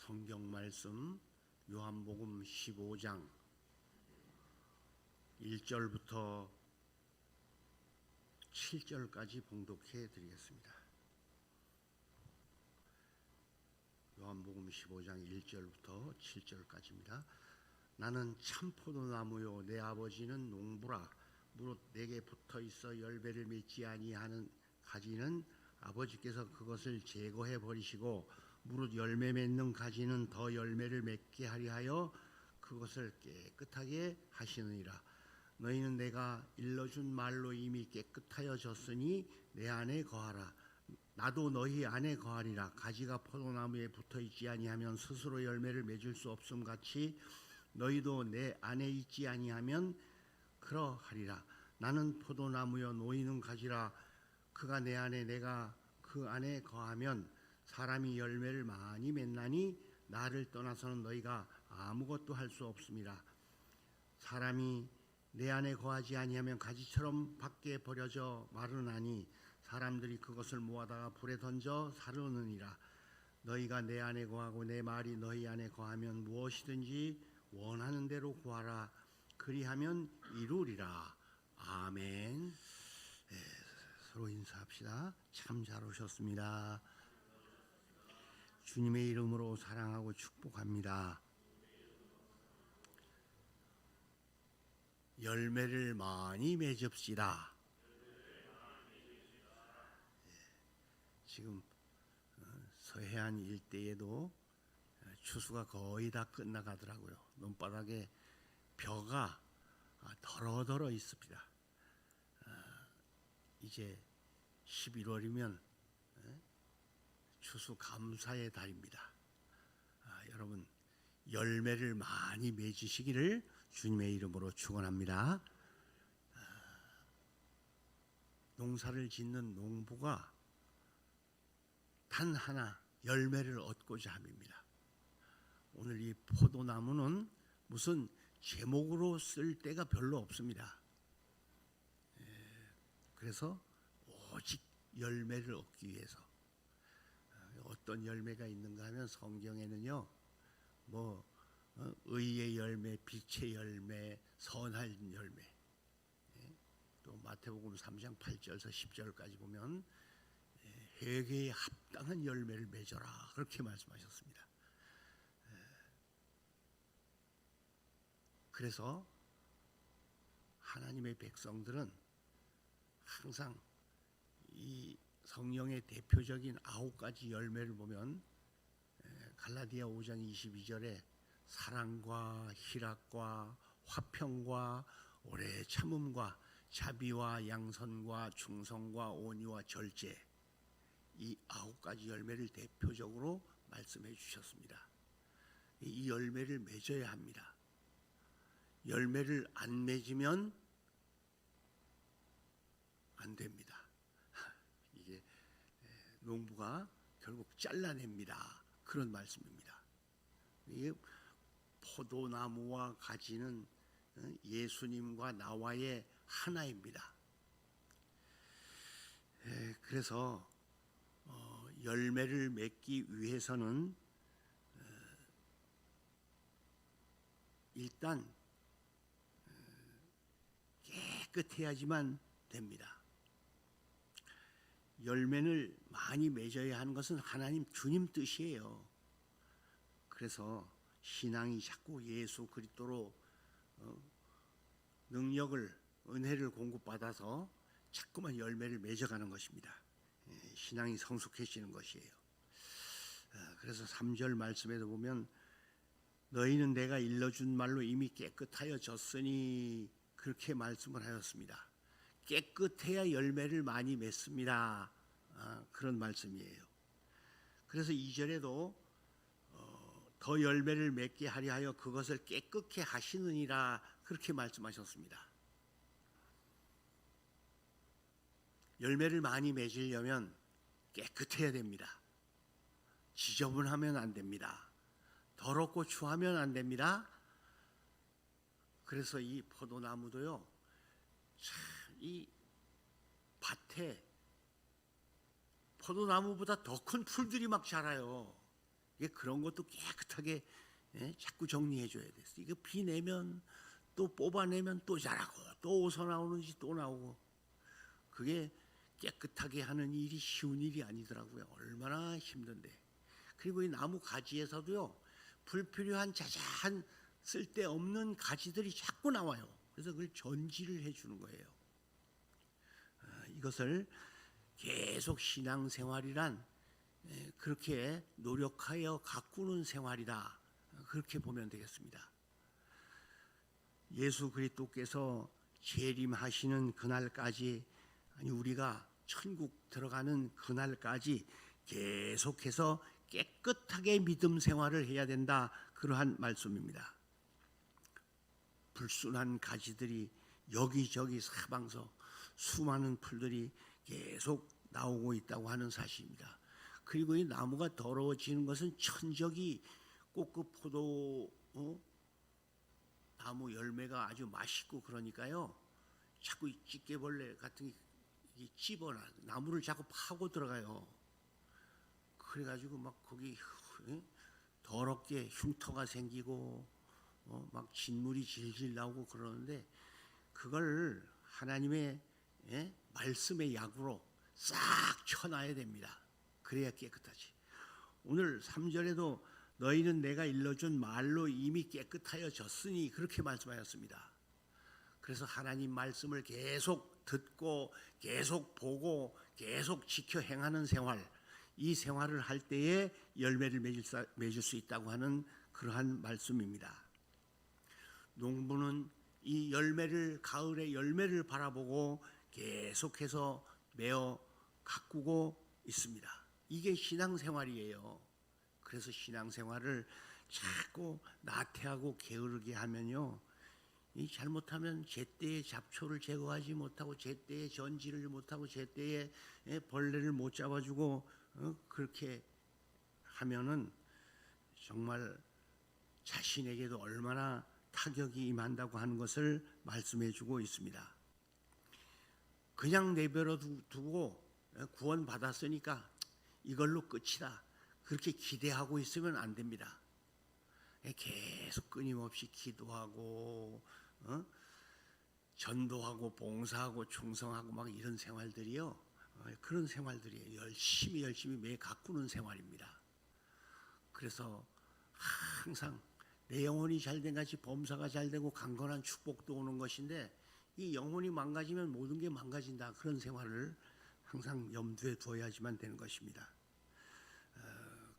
성경 말씀 요한복음 15장 1절부터 7절까지 봉독해 드리겠습니다. 요한복음 15장 1절부터 7절까지입니다. 나는 참 포도나무요 내 아버지는 농부라. 무릇 내게 붙어 있어 열매를 맺지 아니하는 가지는 아버지께서 그것을 제거해 버리시고 무릇 열매 맺는 가지는 더 열매를 맺게 하려 하여 그것을 깨끗하게 하시느니라. 너희는 내가 일러준 말로 이미 깨끗하여졌으니 내 안에 거하라. 나도 너희 안에 거하리라. 가지가 포도나무에 붙어 있지 아니하면 스스로 열매를 맺을 수 없음 같이 너희도 내 안에 있지 아니하면 그러하리라. 나는 포도나무여 너희는 가지라. 그가 내 안에 내가 그 안에 거하면 사람이 열매를 많이 맺나니 나를 떠나서는 너희가 아무것도 할 수 없습니다. 사람이 내 안에 거하지 아니하면 가지처럼 밖에 버려져 마르나니 사람들이 그것을 모아다가 불에 던져 사르느니라. 너희가 내 안에 거하고 내 말이 너희 안에 거하면 무엇이든지 원하는 대로 구하라. 그리하면 이루리라. 아멘. 네, 서로 인사합시다. 참 잘 오셨습니다. 주님의 이름으로 사랑하고 축복합니다. 열매를 많이 맺읍시다. 지금 서해안 일대에도 추수가 거의 다 끝나가더라고요. 논바닥에 벼가 더러더러 있습니다. 이제 11월이면 추수 감사의 달입니다. 여러분 열매를 많이 맺으시기를 주님의 이름으로 축원합니다. 농사를 짓는 농부가 단 하나 열매를 얻고자 함입니다. 오늘 이 포도나무는 무슨 제목으로 쓸 데가 별로 없습니다. 그래서 오직 열매를 얻기 위해서 어떤 열매가 있는가 하면 성경에는요, 의의 열매, 빛의 열매, 선한 열매, 또 마태복음 3장 8절에서 10절까지 보면 회개에 합당한 열매를 맺어라 그렇게 말씀하셨습니다. 그래서 하나님의 백성들은 항상 이 성령의 대표적인 9가지 열매를 보면 갈라디아 5장 22절에 사랑과 희락과 화평과 오래 참음과 자비와 양선과 충성과 온유와 절제, 이 9가지 열매를 대표적으로 말씀해 주셨습니다. 이 열매를 맺어야 합니다. 열매를 안 맺으면 안 됩니다. 이게 농부가 결국 잘라냅니다. 그런 말씀입니다. 이게 포도나무와 가지는 예수님과 나와의 하나입니다. 그래서 열매를 맺기 위해서는 일단 깨끗해야지만 됩니다. 열매를 많이 맺어야 하는 것은 하나님 주님 뜻이에요. 그래서 신앙이 자꾸 예수 그리스도로 능력을 은혜를 공급받아서 자꾸만 열매를 맺어가는 것입니다. 신앙이 성숙해지는 것이에요. 그래서 3절 말씀에도 보면 너희는 내가 일러준 말로 이미 깨끗하여졌으니 그렇게 말씀을 하였습니다. 깨끗해야 열매를 많이 맺습니다. 그런 말씀이에요. 그래서 2절에도 더 열매를 맺게 하려 하여 그것을 깨끗게 하시느니라 그렇게 말씀하셨습니다. 열매를 많이 맺으려면 깨끗해야 됩니다. 지저분하면 안 됩니다. 더럽고 추하면 안 됩니다. 그래서 이 포도나무도요, 이 밭에 포도나무보다 더 큰 풀들이 막 자라요. 이게 그런 것도 깨끗하게 자꾸 정리해 줘야 돼. 이거 비 내면 또 뽑아내면 또 자라고 또 어디서 나오는지 또 나오고 그게 깨끗하게 하는 일이 쉬운 일이 아니더라고요. 얼마나 힘든데. 그리고 이 나무 가지에서도요. 불필요한 자자한 쓸데없는 가지들이 자꾸 나와요. 그래서 그걸 전지를 해주는 거예요. 이것을 계속 신앙생활이란 그렇게 노력하여 가꾸는 생활이다. 그렇게 보면 되겠습니다. 예수 그리스도께서 재림하시는 그날까지 아니 우리가 천국 들어가는 그날까지 계속해서 깨끗하게 믿음 생활을 해야 된다. 그러한 말씀입니다. 불순한 가지들이 여기저기 사방서 수많은 풀들이 계속 나오고 있다고 하는 사실입니다. 그리고 이 나무가 더러워지는 것은 천적이 꼭 그 포도 나무 열매가 아주 맛있고 그러니까요. 자꾸 찌개벌레 같은 게 찝어놔 나무를 자꾸 파고 들어가요. 그래가지고 막 거기 더럽게 흉터가 생기고 막 진물이 질질 나오고 그러는데 그걸 하나님의 말씀의 약으로 싹 쳐놔야 됩니다. 그래야 깨끗하지. 오늘 3절에도 너희는 내가 일러준 말로 이미 깨끗하여졌으니 그렇게 말씀하였습니다. 그래서 하나님 말씀을 계속 듣고 계속 보고 계속 지켜 행하는 생활, 이 생활을 할 때에 열매를 맺을 수 있다고 하는 그러한 말씀입니다. 농부는 이 열매를 가을의 열매를 바라보고 계속해서 메어 가꾸고 있습니다. 이게 신앙생활이에요. 그래서 신앙생활을 자꾸 나태하고 게으르게 하면요, 이 잘못하면 제때에 잡초를 제거하지 못하고 제때에 전지를 못하고 제때에 벌레를 못 잡아주고 그렇게 하면은 정말 자신에게도 얼마나 타격이 임한다고 하는 것을 말씀해주고 있습니다. 그냥 내버려 두고 구원 받았으니까 이걸로 끝이다. 그렇게 기대하고 있으면 안 됩니다. 계속 끊임없이 기도하고 전도하고 봉사하고 충성하고 막 이런 생활들이요. 그런 생활들이에요. 열심히 매 가꾸는 생활입니다. 그래서 항상 내 영혼이 잘된 같이 범사가 잘되고 강건한 축복도 오는 것인데 이 영혼이 망가지면 모든 게 망가진다. 그런 생활을 항상 염두에 두어야지만 되는 것입니다.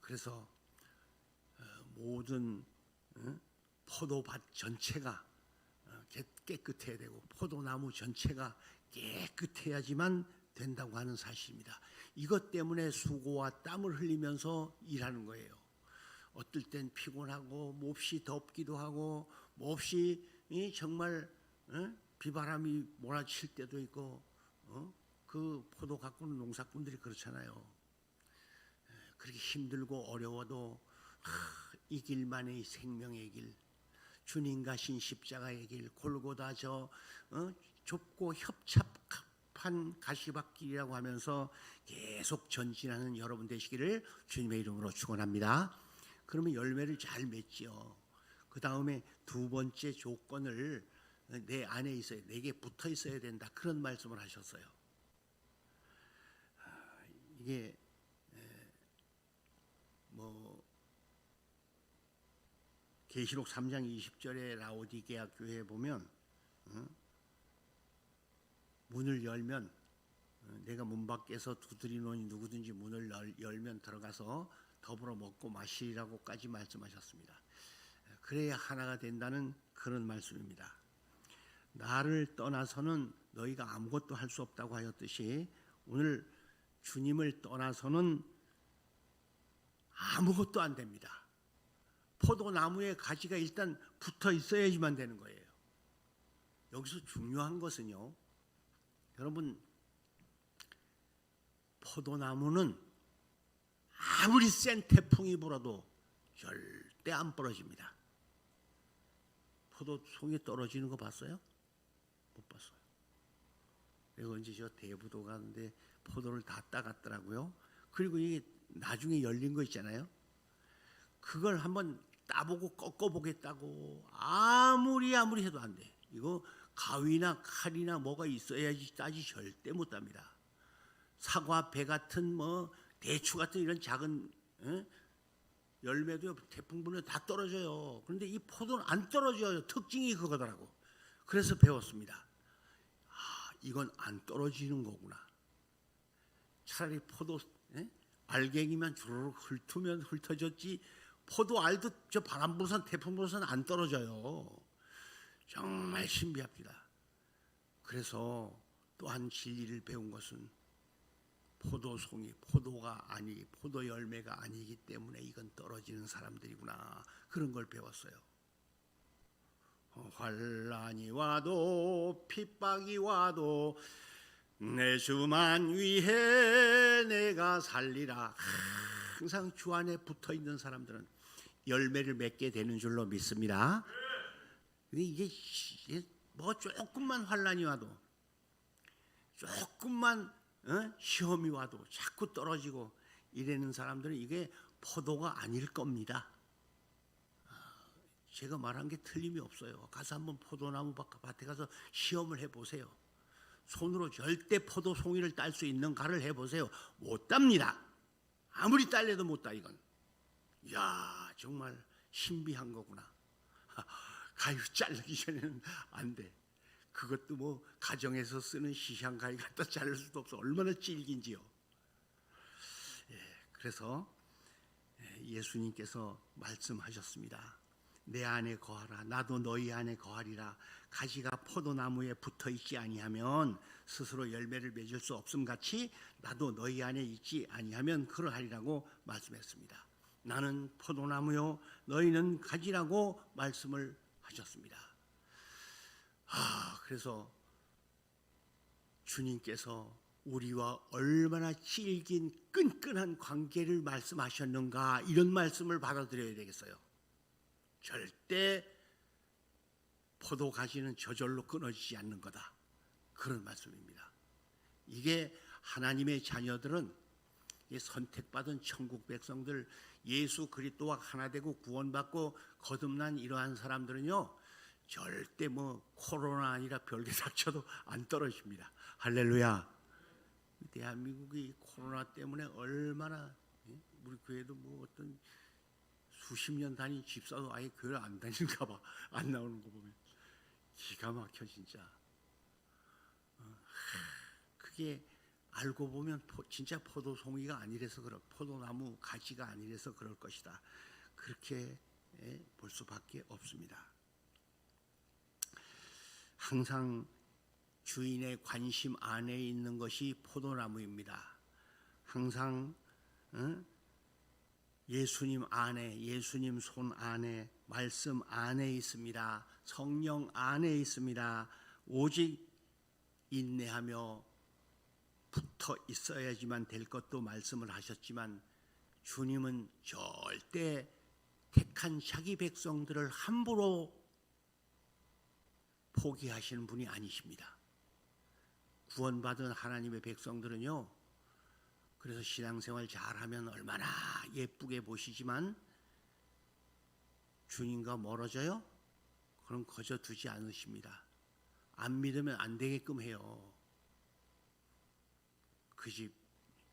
그래서 모든 포도밭 전체가 깨끗해야 되고 포도나무 전체가 깨끗해야지만 된다고 하는 사실입니다. 이것 때문에 수고와 땀을 흘리면서 일하는 거예요. 어떨 땐 피곤하고 몹시 덥기도 하고 몹시 정말 비바람이 몰아칠 때도 있고 그 포도 가꾸는 농사꾼들이 그렇잖아요. 그렇게 힘들고 어려워도 이 길만이 생명의 길, 주님 가신 십자가의 길, 골고다 저 좁고 협착한 가시밭길이라고 하면서 계속 전진하는 여러분 되시기를 주님의 이름으로 축원합니다. 그러면 열매를 잘 맺지요. 그 다음에 두 번째 조건을 내 안에 있어야, 내게 붙어 있어야 된다. 그런 말씀을 하셨어요. 이게 계시록 3장 20절에 라오디게아 교회에 보면 문을 열면 내가 문 밖에서 두드리노니 누구든지 문을 열면 들어가서 더불어 먹고 마시리라고까지 말씀하셨습니다. 그래야 하나가 된다는 그런 말씀입니다. 나를 떠나서는 너희가 아무것도 할 수 없다고 하였듯이 오늘 주님을 떠나서는 아무것도 안 됩니다. 포도나무에 가지가 일단 붙어 있어야지만 되는 거예요. 여기서 중요한 것은요, 여러분, 포도나무는 아무리 센 태풍이 불어도 절대 안 부러집니다. 포도송이 떨어지는 거 봤어요? 못 봤어요. 내가 언제 저 대부도 가는데 포도를 다 따갔더라고요. 그리고 이게 나중에 열린 거 있잖아요. 그걸 한번 따보고 꺾어보겠다고 아무리 해도 안 돼. 이거 가위나 칼이나 뭐가 있어야지 따지 절대 못 땁니다. 사과, 배 같은 뭐 대추 같은 이런 작은 열매도 태풍 불면 다 떨어져요. 그런데 이 포도는 안 떨어져요. 특징이 그거더라고. 그래서 배웠습니다. 이건 안 떨어지는 거구나. 차라리 포도 알갱이만 주르륵 훑으면 훑어졌지, 포도 알도 저 바람 불어서 태풍 불어서는 안 떨어져요. 정말 신비합니다. 그래서 또 한 진리를 배운 것은 포도송이 포도 열매가 아니기 때문에 이건 떨어지는 사람들이구나, 그런 걸 배웠어요. 환난이 와도 핍박이 와도 내 주만 위해 내가 살리라. 항상 주 안에 붙어 있는 사람들은 열매를 맺게 되는 줄로 믿습니다. 근데 이게 뭐 조금만 환난이 와도, 조금만 시험이 와도 자꾸 떨어지고 이러는 사람들은 이게 포도가 아닐 겁니다. 제가 말한 게 틀림이 없어요. 가서 한번 포도나무 밭에 가서 시험을 해보세요. 손으로 절대 포도 송이를 딸 수 있는 가를 해보세요. 못 땁니다. 아무리 딸래도 못 따. 이건 이야, 정말 신비한 거구나. 가위 자르기 전에는 안 돼. 그것도 뭐 가정에서 쓰는 시향가위 갖다 자를 수도 없어. 얼마나 질긴지요. 그래서 예수님께서 말씀하셨습니다. 내 안에 거하라, 나도 너희 안에 거하리라. 가지가 포도나무에 붙어 있지 아니하면 스스로 열매를 맺을 수 없음 같이 나도 너희 안에 있지 아니하면 그러하리라고 말씀했습니다. 나는 포도나무요 너희는 가지라고 말씀을 하셨습니다. 그래서 주님께서 우리와 얼마나 질긴 끈끈한 관계를 말씀하셨는가, 이런 말씀을 받아들여야 되겠어요. 절대 포도 가지는 저절로 끊어지지 않는 거다, 그런 말씀입니다. 이게 하나님의 자녀들은, 선택받은 천국 백성들, 예수 그리스도와 하나 되고 구원받고 거듭난 이러한 사람들은요, 절대 뭐 코로나 아니라 별게 닥쳐도 안 떨어집니다. 할렐루야. 대한민국이 코로나 때문에 얼마나, 우리 교회도 뭐 어떤 수십 년 다닌 집사도 아예 교회를 안 다니는가 봐. 안 나오는 거 보면 기가 막혀 진짜. 그게 알고 보면 진짜 포도송이가 아니라서 포도나무 가지가 아니라서 그럴 것이다, 그렇게 볼 수밖에 없습니다. 항상 주인의 관심 안에 있는 것이 포도나무입니다. 항상 예수님 안에, 예수님 손 안에, 말씀 안에 있습니다. 성령 안에 있습니다. 오직 인내하며 붙어 있어야지만 될 것도 말씀을 하셨지만, 주님은 절대 택한 자기 백성들을 함부로 포기하시는 분이 아니십니다. 구원받은 하나님의 백성들은요, 그래서 신앙생활 잘하면 얼마나 예쁘게 보시지만 주님과 멀어져요? 그럼 거저 두지 않으십니다. 안 믿으면 안 되게끔 해요. 그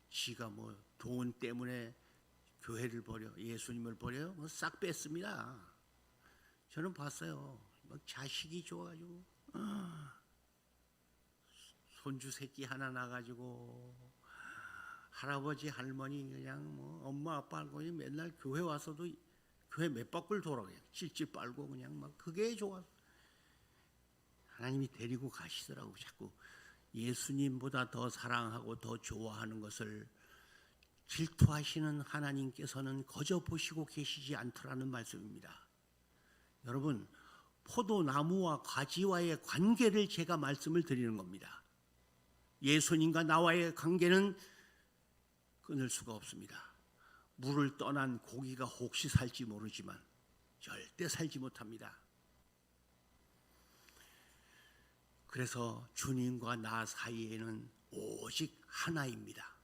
지가 뭐 돈 때문에 교회를 버려, 예수님을 버려요? 뭐 싹 뺐습니다. 저는 봤어요. 막 자식이 좋아가지고 손주 새끼 하나 나가지고 할아버지 할머니 그냥 뭐 엄마 아빠 알고 맨날 교회 와서도 교회 몇 바퀴를 돌아 그냥 찔찔 빨고 그냥 막 그게 좋아. 하나님이 데리고 가시더라고. 자꾸 예수님보다 더 사랑하고 더 좋아하는 것을 질투하시는 하나님께서는 거저 보시고 계시지 않더라는 말씀입니다. 여러분, 포도나무와 가지와의 관계를 제가 말씀을 드리는 겁니다. 예수님과 나와의 관계는 끊을 수가 없습니다. 물을 떠난 고기가 혹시 살지 모르지만 절대 살지 못합니다. 그래서 주님과 나 사이에는 오직 하나입니다.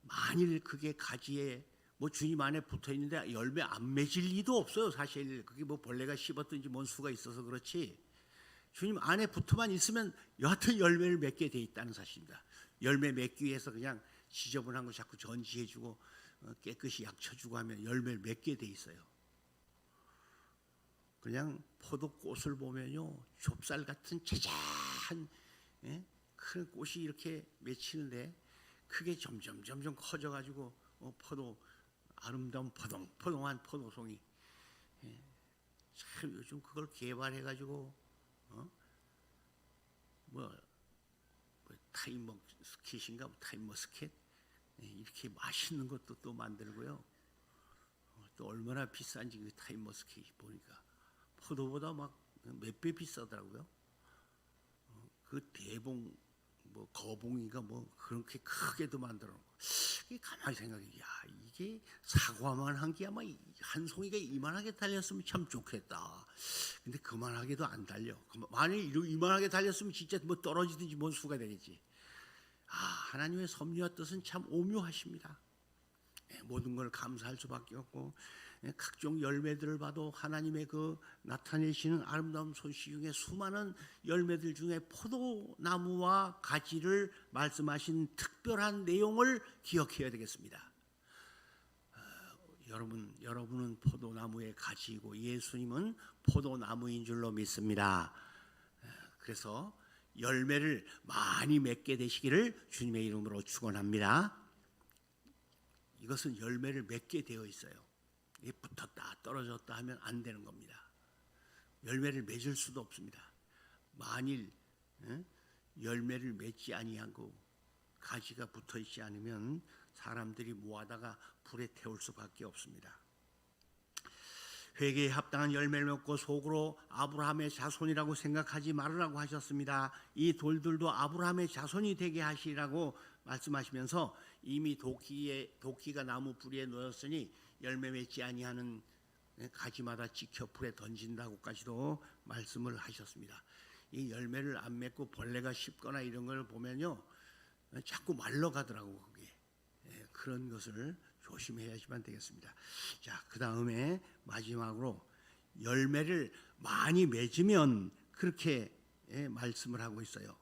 만일 그게 가지에 뭐 주님 안에 붙어 있는데 열매 안 맺을 리도 없어요. 사실 그게 뭐 벌레가 씹었든지 뭔 수가 있어서 그렇지. 주님 안에 붙어만 있으면 여하튼 열매를 맺게 돼 있다는 사실입니다. 열매 맺기 위해서 그냥 지저분한 거 자꾸 전지해주고 깨끗이 약쳐주고 하면 열매를 맺게 돼 있어요. 그냥 포도꽃을 보면요, 좁쌀 같은 자자한 큰 꽃이 이렇게 맺히는데 그게 점점 커져가지고 아름다운 포동포동한 포도송이. 참 요즘 그걸 개발해가지고 뭐 타임머스켓인가 타임머스켓 이렇게 맛있는 것도 또 만들고요. 또 얼마나 비싼지 그 타임머스켓이 보니까 포도보다 막 몇 배 비싸더라고요. 그 대봉 뭐 거봉이가 뭐 그렇게 크게도 만들어 놓고 가만히 생각해, 야 이게 사과만 한 게 아마 한 송이가 이만하게 달렸으면 참 좋겠다. 근데 그만하게도 안 달려. 만약 이만하게 달렸으면 진짜 뭐 떨어지든지 뭔 수가 되겠지. 하나님의 섭리와 뜻은 참 오묘하십니다. 모든 걸 감사할 수밖에 없고, 각종 열매들을 봐도 하나님의 그 나타내시는 아름다운 소식 중에 수많은 열매들 중에 포도나무와 가지를 말씀하신 특별한 내용을 기억해야 되겠습니다. 여러분은 포도나무의 가지이고 예수님은 포도나무인 줄로 믿습니다. 그래서 열매를 많이 맺게 되시기를 주님의 이름으로 축원합니다. 이것은 열매를 맺게 되어 있어요. 이게 붙었다 떨어졌다 하면 안 되는 겁니다. 열매를 맺을 수도 없습니다. 만일 열매를 맺지 아니하고 가지가 붙어 있지 않으면 사람들이 모아다가 불에 태울 수밖에 없습니다. 회개에 합당한 열매를 맺고 속으로 아브라함의 자손이라고 생각하지 말으라고 하셨습니다. 이 돌들도 아브라함의 자손이 되게 하시라고 말씀하시면서 이미 도끼가 나무 뿌리에 놓였으니 열매 맺지 아니하는 가지마다 찍혀 불에 던진다고까지도 말씀을 하셨습니다. 이 열매를 안 맺고 벌레가 씹거나 이런 걸 보면요, 자꾸 말러가더라고 그게. 그런 것을 조심해야지만 되겠습니다. 자, 그 다음에 마지막으로 열매를 많이 맺으면 그렇게 말씀을 하고 있어요.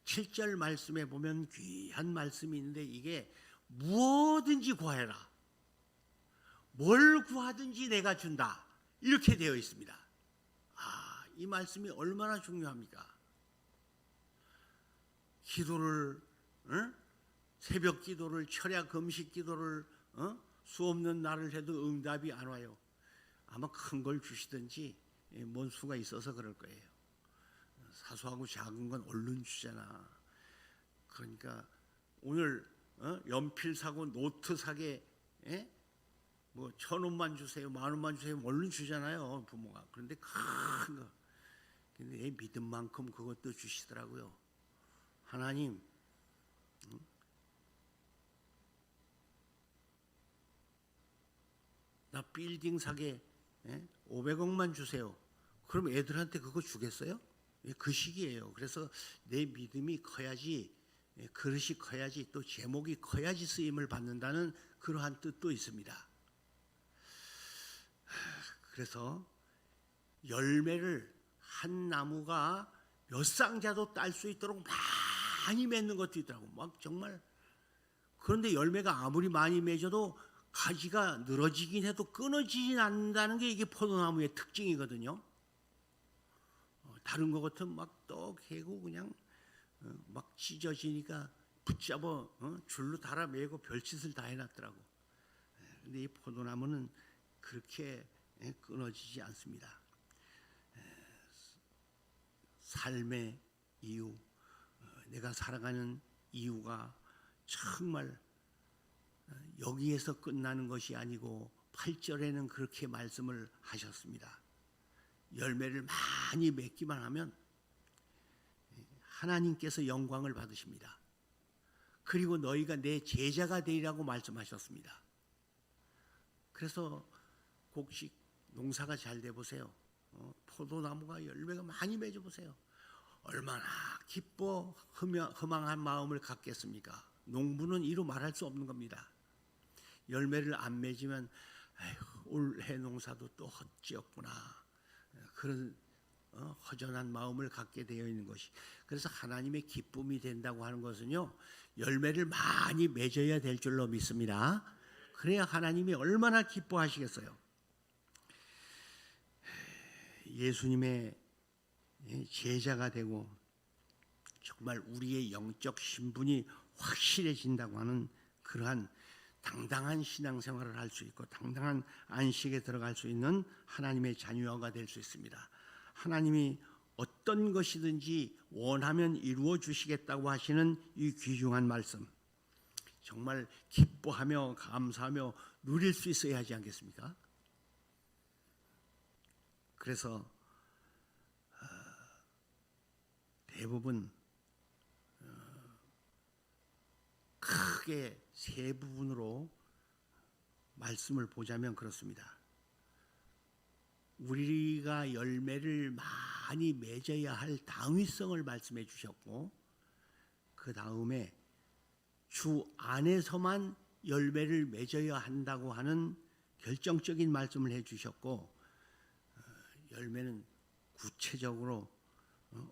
7절 말씀에 보면 귀한 말씀이 있는데 이게 무엇든지 구하라. 뭘 구하든지 내가 준다. 이렇게 되어 있습니다. 이 말씀이 얼마나 중요합니까? 기도를 새벽 기도를 철야 금식 기도를 수 없는 날을 해도 응답이 안 와요. 아마 큰 걸 주시든지 뭔 수가 있어서 그럴 거예요. 사소하고 작은 건 얼른 주잖아. 그러니까 오늘 연필 사고 노트 사게 뭐 1,000원만 주세요, 10,000원만 주세요, 얼른 주잖아요 부모가. 그런데 큰 거, 근데 내 믿음만큼 그것도 주시더라고요. 하나님, 나 빌딩 사게 500억만 주세요. 그럼 애들한테 그거 주겠어요? 그 시기예요. 그래서 내 믿음이 커야지, 그릇이 커야지, 또 제목이 커야지 쓰임을 받는다는 그러한 뜻도 있습니다. 그래서 열매를 한 나무가 몇 상자도 딸 수 있도록 많이 맺는 것도 있더라고. 막 정말. 그런데 열매가 아무리 많이 맺어도 가지가 늘어지긴 해도 끊어지진 않는다는 게 이게 포도나무의 특징이거든요. 다른 것 같으면 막 떡해고 그냥 막 찢어지니까 붙잡아 줄로 달아매고 별짓을 다 해놨더라고. 근데 이 포도나무는 그렇게 끊어지지 않습니다. 삶의 이유, 내가 살아가는 이유가 정말 여기에서 끝나는 것이 아니고 8절에는 그렇게 말씀을 하셨습니다. 열매를 많이 맺기만 하면 하나님께서 영광을 받으십니다. 그리고 너희가 내 제자가 되리라고 말씀하셨습니다. 그래서 곡식 농사가 잘 돼 보세요. 포도나무가 열매가 많이 맺어 보세요. 얼마나 기뻐 허망한 마음을 갖겠습니까? 농부는 이루 말할 수 없는 겁니다. 열매를 안 맺으면 올해 농사도 또 헛지었구나, 그런 허전한 마음을 갖게 되어 있는 것이, 그래서 하나님의 기쁨이 된다고 하는 것은요, 열매를 많이 맺어야 될 줄로 믿습니다. 그래야 하나님이 얼마나 기뻐하시겠어요. 예수님의 제자가 되고 정말 우리의 영적 신분이 확실해진다고 하는 그러한 당당한 신앙생활을 할 수 있고 당당한 안식에 들어갈 수 있는 하나님의 자녀가 될 수 있습니다. 하나님이 어떤 것이든지 원하면 이루어 주시겠다고 하시는 이 귀중한 말씀, 정말 기뻐하며 감사하며 누릴 수 있어야 하지 않겠습니까? 그래서 대부분 크게 세 부분으로 말씀을 보자면 그렇습니다. 우리가 열매를 많이 맺어야 할 당위성을 말씀해 주셨고, 그 다음에 주 안에서만 열매를 맺어야 한다고 하는 결정적인 말씀을 해 주셨고, 열매는 구체적으로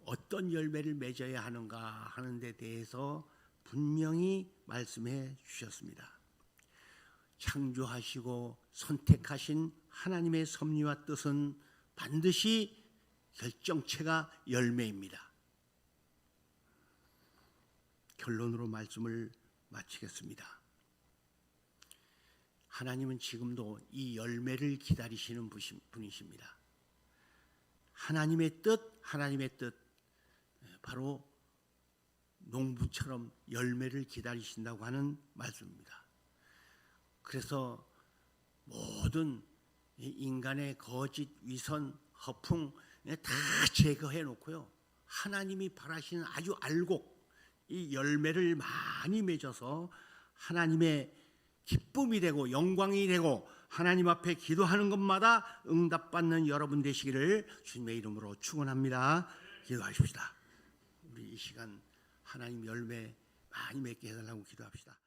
어떤 열매를 맺어야 하는가 하는 데 대해서 분명히 말씀해 주셨습니다. 창조하시고 선택하신 하나님의 섭리와 뜻은 반드시 결정체가 열매입니다. 결론으로 말씀을 마치겠습니다. 하나님은 지금도 이 열매를 기다리시는 분이십니다. 하나님의 뜻, 바로 농부처럼 열매를 기다리신다고 하는 말씀입니다. 그래서 모든 인간의 거짓, 위선, 허풍 다 제거해 놓고요, 하나님이 바라시는 아주 알곡, 이 열매를 많이 맺어서 하나님의 기쁨이 되고 영광이 되고 하나님 앞에 기도하는 것마다 응답받는 여러분 되시기를 주님의 이름으로 축원합니다. 기도하십시다. 우리 이 시간 하나님 열매 많이 맺게 해달라고 기도합시다.